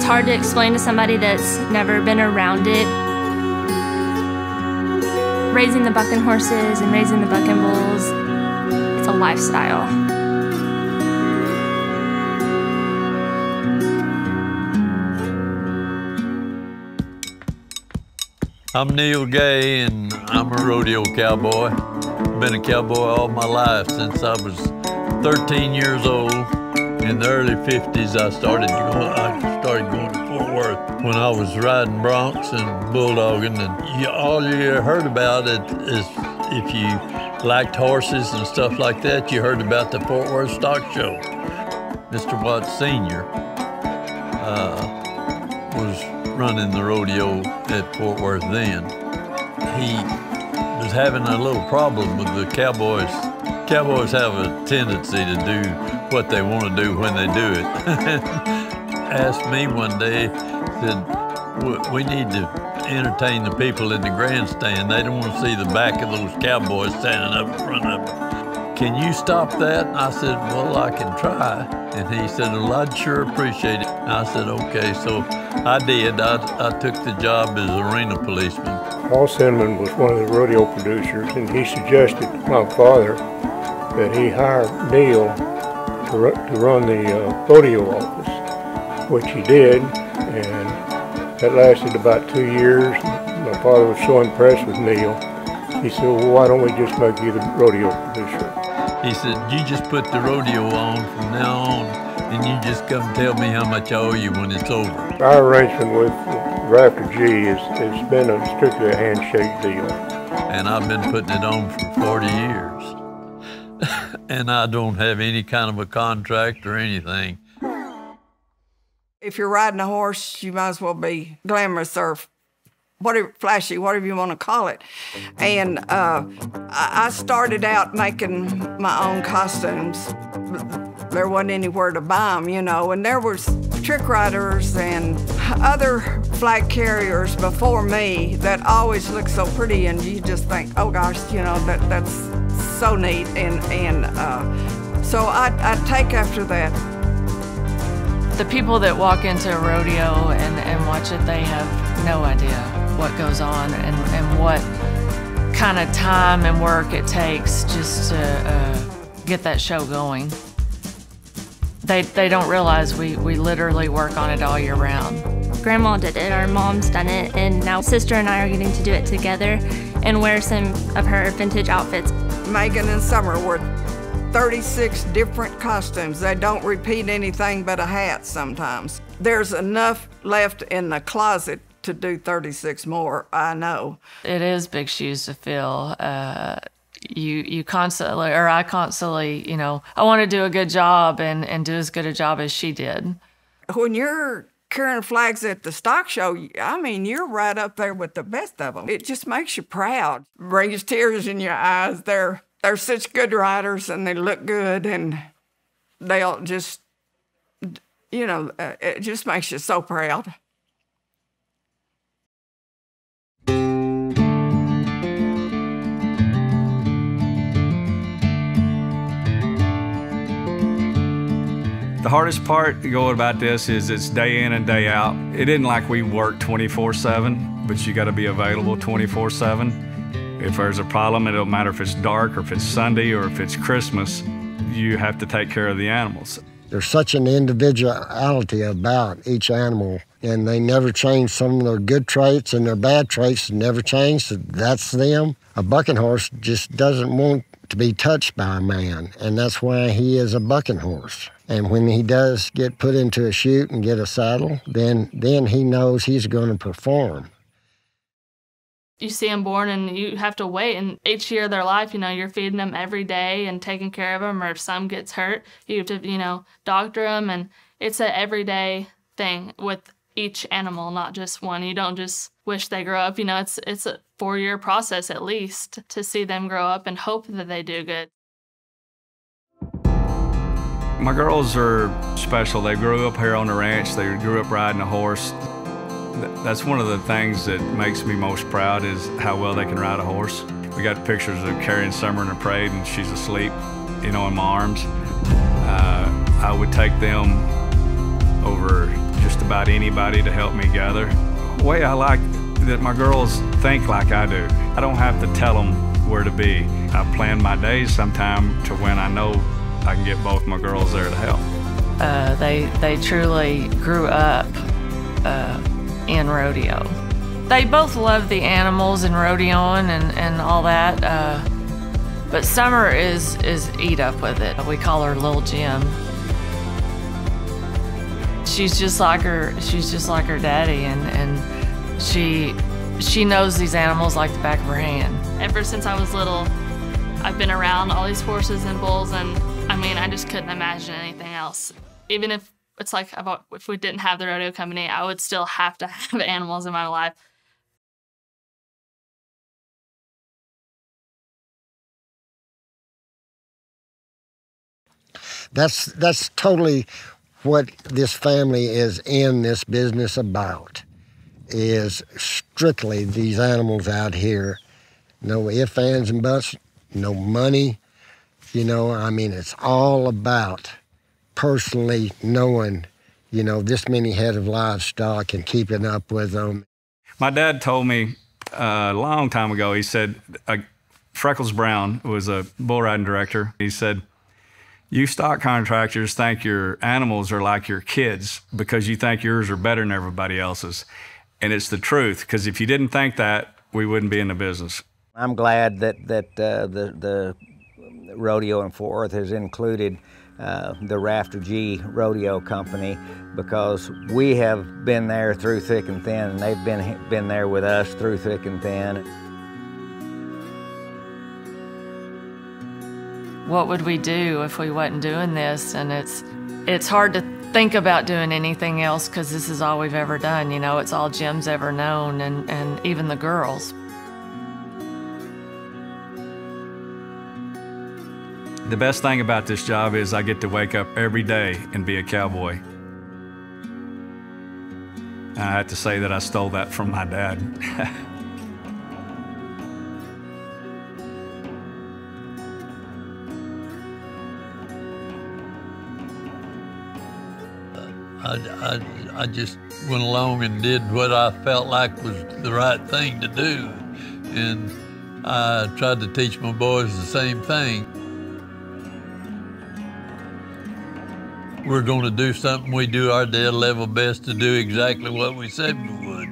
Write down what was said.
It's hard to explain to somebody that's never been around it. Raising the bucking horses and raising the bucking bulls, it's a lifestyle. I'm Neil Gay, and I'm a rodeo cowboy. Been a cowboy all my life since I was 13 years old. In the early 50s, I started going to Fort Worth when I was riding broncs and bulldogging. And all you heard about it is, if you liked horses and stuff like that, you heard about the Fort Worth Stock Show. Mr. Watts Sr. was running the rodeo at Fort Worth then. He was having a little problem with the cowboys. Cowboys have a tendency to do what they want to do when they do it. Asked me one day, said, we need to entertain the people in the grandstand. They don't want to see the back of those cowboys standing up in front of them. Can you stop that? I said, well, I can try. And he said, well, I'd sure appreciate it. I said, okay, so I did. I took the job as arena policeman. Paul Cinnamon was one of the rodeo producers, and he suggested to my father that he hire Neil to run the rodeo office, which he did, and that lasted about 2 years. My father was so impressed with Neil, he said, well, why don't we just make you the rodeo producer? He said, you just put the rodeo on from now on, and you just come tell me how much I owe you when it's over. Our arrangement with Rafter G has been strictly a handshake deal. And I've been putting it on for 40 years. And I don't have any kind of a contract or anything. If you're riding a horse, you might as well be glamorous or whatever, flashy, whatever you want to call it. And I started out making my own costumes. There wasn't anywhere to buy them, you know, and there was trick riders and other flag carriers before me that always looked so pretty, and you just think, oh gosh, you know, that's so neat. And so I take after that. The people that walk into a rodeo and watch it, they have no idea what goes on and what kind of time and work it takes just to get that show going. They don't realize we literally work on it all year round. Grandma did it, our mom's done it, and now sister and I are getting to do it together and wear some of her vintage outfits. Megan and Summer wore 36 different costumes. They don't repeat anything but a hat sometimes. There's enough left in the closet to do 36 more, I know. It is big shoes to fill. You constantly, or I constantly, you know, I want to do a good job and do as good a job as she did. When you're carrying flags at the stock show, I mean, you're right up there with the best of them. It just makes you proud. Brings tears in your eyes. They're such good riders, and they look good, and they'll just, you know, it just makes you so proud. The hardest part going about this is it's day in and day out. It isn't like we work 24/7, but you got to be available 24/7. If there's a problem, it don't matter if it's dark or if it's Sunday or if it's Christmas, you have to take care of the animals. There's such an individuality about each animal, and they never change. Some of their good traits and their bad traits never change. So that's them. A bucking horse just doesn't want to be touched by a man, and that's why he is a bucking horse. And when he does get put into a chute and get a saddle, then he knows he's going to perform. You see them born and you have to wait, and each year of their life, you know, you're feeding them every day and taking care of them, or if some gets hurt, you have to, you know, doctor them, and it's an everyday thing with each animal, not just one. You don't just wish they grow up, you know, it's a 4-year process at least to see them grow up and hope that they do good. My girls are special. They grew up here on the ranch. They grew up riding a horse. That's one of the things that makes me most proud is how well they can ride a horse. We got pictures of carrying Summer in a parade and she's asleep, you know, in my arms. I would take them over just about anybody to help me gather. The way I like that my girls think like I do. I don't have to tell them where to be. I plan my days sometime to when I know I can get both my girls there to help. They truly grew up in rodeo. They both love the animals and rodeoing and all that, but Summer is eat up with it. We call her Little Jim. She's just like her daddy, and she knows these animals like the back of her hand. Ever since I was little, I've been around all these horses and bulls, and I mean, I just couldn't imagine anything else. Even if it's like if we didn't have the rodeo company, I would still have to have animals in my life. That's totally what this family is in this business about, is strictly these animals out here. No ifs, ands, and buts, no money. You know, I mean, it's all about personally knowing, you know, this many head of livestock and keeping up with them. My dad told me a long time ago, he said, Freckles Brown was a bull riding director. He said, you stock contractors think your animals are like your kids because you think yours are better than everybody else's. And it's the truth, because if you didn't think that, we wouldn't be in the business. I'm glad that the rodeo in Fort Worth has included the Rafter G Rodeo Company, because we have been there through thick and thin, and they've been there with us through thick and thin. What would we do if we wasn't doing this? And it's hard to think about doing anything else because this is all we've ever done. You know, it's all Jim's ever known, and even the girls. The best thing about this job is I get to wake up every day and be a cowboy. And I have to say that I stole that from my dad. I just went along and did what I felt like was the right thing to do. And I tried to teach my boys the same thing. We're going to do something, we do our dead level best to do exactly what we said we would.